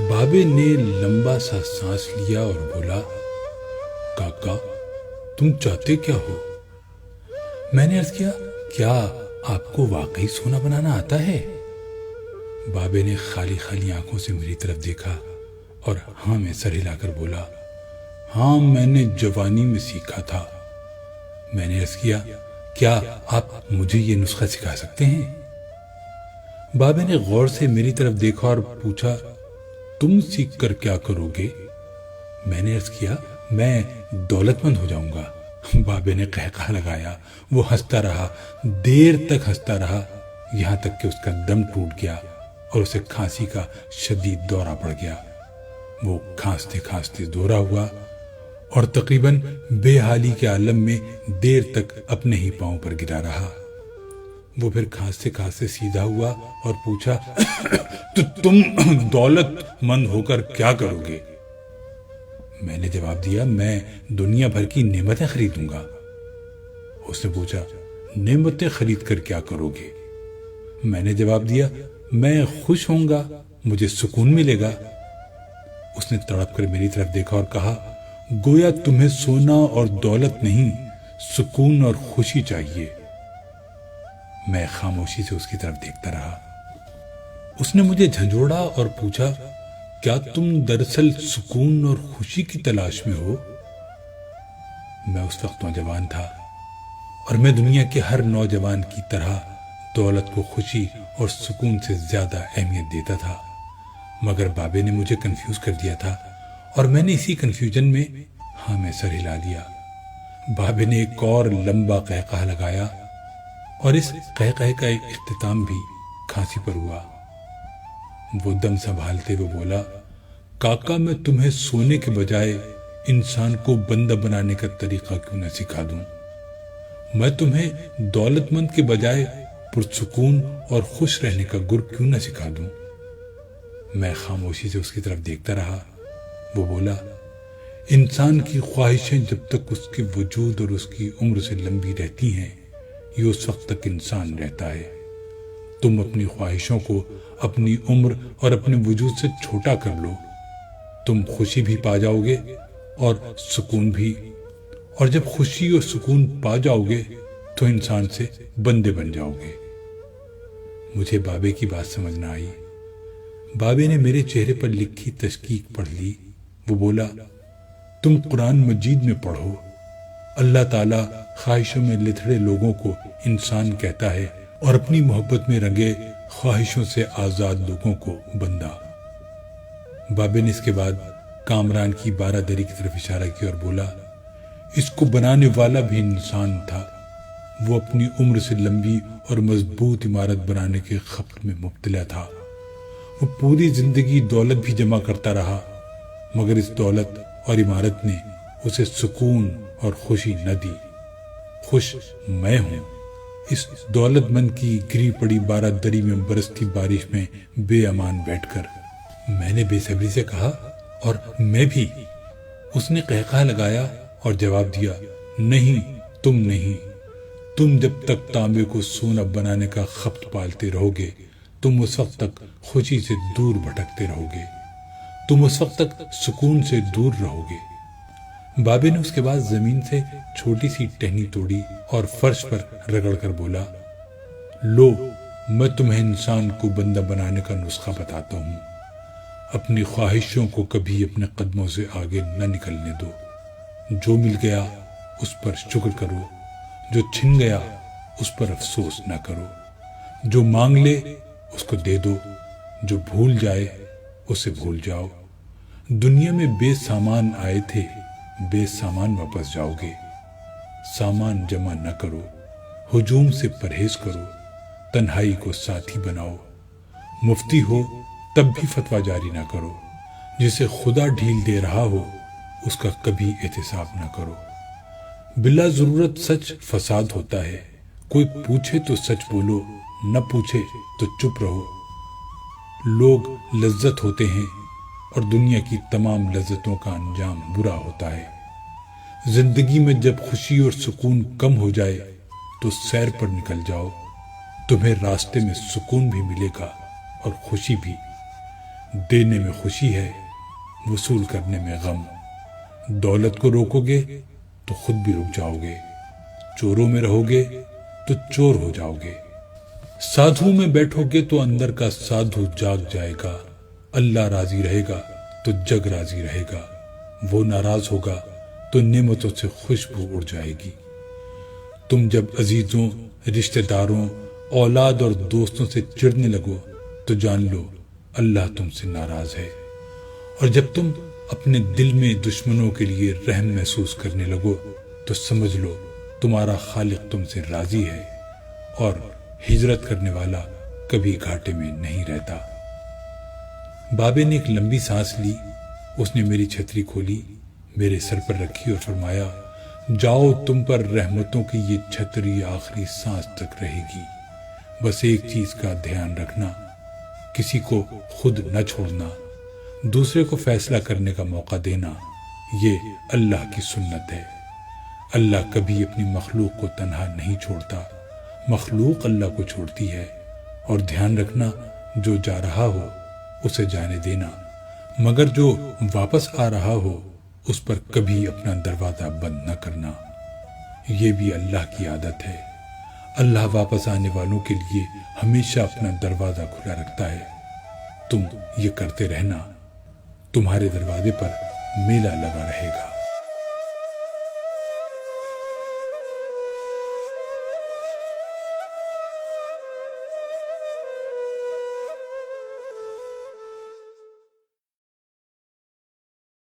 بابے نے لمبا سا سانس لیا اور بولا، کاکا تم چاہتے کیا ہو؟ میں نے عرض کیا، کیا آپ کو واقعی سونا بنانا آتا ہے؟ بابے نے خالی خالی آنکھوں سے میری طرف دیکھا اور ہاں میں سر ہلا کر بولا، ہاں میں نے جوانی میں سیکھا تھا۔ میں نے عرض کیا، کیا آپ مجھے یہ نسخہ سکھا سکتے ہیں؟ بابے نے غور سے میری طرف دیکھا اور پوچھا، تم سیکھ کر کیا کرو گے؟ میں نے عرض کیا، میں دولت مند ہو جاؤں گا۔ بابے نے قہقہ لگایا، وہ ہنستا رہا، دیر تک ہنستا رہا، یہاں تک کہ اس کا دم ٹوٹ گیا اور اسے کھانسی کا شدید دورہ پڑ گیا۔ وہ کھانستے کھانستے دورہ ہوا اور تقریباً بے حالی کے عالم میں دیر تک اپنے ہی پاؤں پر گرا رہا۔ وہ پھر کھانستے کھانستے سیدھا ہوا اور پوچھا، تو تم دولت مند ہو کر کیا کرو گے؟ میں نے جواب دیا، میں دنیا بھر کی نعمتیں خریدوں گا۔ اس نے پوچھا، نعمتیں خرید کر کیا کرو گے؟ میں نے جواب دیا، میں خوش ہوں گا، مجھے سکون ملے گا۔ اس نے تڑپ کر میری طرف دیکھا اور کہا، گویا تمہیں سونا اور دولت نہیں، سکون اور خوشی چاہیے۔ میں خاموشی سے اس کی طرف دیکھتا رہا۔ اس نے مجھے جھنجھوڑا اور پوچھا، کیا تم دراصل سکون اور خوشی کی تلاش میں ہو؟ میں اس وقت نوجوان تھا اور میں دنیا کے ہر نوجوان کی طرح دولت کو خوشی اور سکون سے زیادہ اہمیت دیتا تھا، مگر بابے نے مجھے کنفیوز کر دیا تھا اور میں نے اسی کنفیوژن میں ہاں میں سر ہلا دیا۔ بابے نے ایک اور لمبا قہقہ لگایا اور اس قہقہ کا ایک اختتام بھی کھانسی پر ہوا۔ وہ دم سنبھالتے ہوئے بولا، کاکا میں تمہیں سونے کے بجائے انسان کو بندہ بنانے کا طریقہ کیوں نہ سکھا دوں؟ میں تمہیں دولت مند کے بجائے پرسکون اور خوش رہنے کا گر کیوں نہ سکھا دوں؟ میں خاموشی سے اس کی طرف دیکھتا رہا۔ وہ بولا، انسان کی خواہشیں جب تک اس کے وجود اور اس کی عمر سے لمبی رہتی ہیں، یہ اس وقت تک انسان رہتا ہے۔ تم اپنی خواہشوں کو اپنی عمر اور اپنے وجود سے چھوٹا کر لو، تم خوشی بھی پا جاؤ گے اور سکون بھی، اور جب خوشی اور سکون پا جاؤ گے تو انسان سے بندے بن جاؤ گے۔ مجھے بابے کی بات سمجھ نہ آئی۔ بابے نے میرے چہرے پر لکھی تشکیک پڑھ لی۔ وہ بولا، تم قرآن مجید میں پڑھو، اللہ تعالیٰ خواہشوں میں لتھڑے لوگوں کو انسان کہتا ہے اور اپنی محبت میں رنگے خواہشوں سے آزاد لوگوں کو بندہ۔ بابے نے اس کے بعد کامران کی 12 دری کی طرف اشارہ کیا اور بولا، اس کو بنانے والا بھی انسان تھا، وہ اپنی عمر سے لمبی اور مضبوط عمارت بنانے کے خبط میں مبتلا تھا۔ وہ پوری زندگی دولت بھی جمع کرتا رہا، مگر اس دولت اور عمارت نے اسے سکون اور خوشی نہ دی۔ خوش میں ہوں اس دولت مند کی گری پڑی 12 دری میں برستی بارش میں بے امان بیٹھ کر۔ میں نے بے صبری سے کہا، اور میں بھی۔ اس نے قہقہ لگایا اور جواب دیا، نہیں تم نہیں، تم جب تک تانبے کو سونا بنانے کا خبط پالتے رہو گے، تم اس وقت تک خوشی سے دور بھٹکتے رہو گے، تم اس وقت تک سکون سے دور رہو گے۔ بابے نے اس کے بعد زمین سے چھوٹی سی ٹہنی توڑی اور فرش پر رگڑ کر بولا، لو میں تمہیں انسان کو بندہ بنانے کا نسخہ بتاتا ہوں۔ اپنی خواہشوں کو کبھی اپنے قدموں سے آگے نہ نکلنے دو۔ جو مل گیا اس پر شکر کرو، جو چھن گیا اس پر افسوس نہ کرو، جو مانگ لے اس کو دے دو، جو بھول جائے اسے بھول جاؤ۔ دنیا میں بے سامان آئے تھے، بے سامان واپس جاؤ گے۔ سامان جمع نہ کرو، ہجوم سے پرہیز کرو، تنہائی کو ساتھی بناؤ۔ مفتی ہو تب بھی فتویٰ جاری نہ کرو، جسے خدا ڈھیل دے رہا ہو اس کا کبھی احتساب نہ کرو۔ بلا ضرورت سچ فساد ہوتا ہے، کوئی پوچھے تو سچ بولو، نہ پوچھے تو چپ رہو۔ لوگ لذت ہوتے ہیں اور دنیا کی تمام لذتوں کا انجام برا ہوتا ہے۔ زندگی میں جب خوشی اور سکون کم ہو جائے تو سیر پر نکل جاؤ، تمہیں راستے میں سکون بھی ملے گا اور خوشی بھی۔ دینے میں خوشی ہے، وصول کرنے میں غم۔ دولت کو روکو گے تو خود بھی رک جاؤ گے، چوروں میں رہو گے تو چور ہو جاؤ گے۔ سادھو میں بیٹھو گے تو اندر کا سادھو جاگ جائے گا۔ اللہ راضی رہے گا تو جگ راضی رہے گا، وہ ناراض ہوگا تو نعمتوں سے خوشبو اڑ جائے گی۔ تم جب عزیزوں، رشتہ داروں، اولاد اور دوستوں سے چڑھنے لگو تو جان لو اللہ تم سے ناراض ہے، اور جب تم اپنے دل میں دشمنوں کے لیے رحم محسوس کرنے لگو تو سمجھ لو تمہارا خالق تم سے راضی ہے، اور ہجرت کرنے والا کبھی گھاٹے میں نہیں رہتا۔ بابے نے ایک لمبی سانس لی، اس نے میری چھتری کھولی، میرے سر پر رکھی اور فرمایا، جاؤ، تم پر رحمتوں کی یہ چھتری آخری سانس تک رہے گی۔ بس ایک چیز کا دھیان رکھنا، کسی کو خود نہ چھوڑنا، دوسرے کو فیصلہ کرنے کا موقع دینا، یہ اللہ کی سنت ہے۔ اللہ کبھی اپنی مخلوق کو تنہا نہیں چھوڑتا، مخلوق اللہ کو چھوڑتی ہے۔ اور دھیان رکھنا، جو جا رہا ہو اسے جانے دینا، مگر جو واپس آ رہا ہو اس پر کبھی اپنا دروازہ بند نہ کرنا۔ یہ بھی اللہ کی عادت ہے، اللہ واپس آنے والوں کے لیے ہمیشہ اپنا دروازہ کھلا رکھتا ہے۔ تم یہ کرتے رہنا، تمہارے دروازے پر میلہ لگا رہے گا۔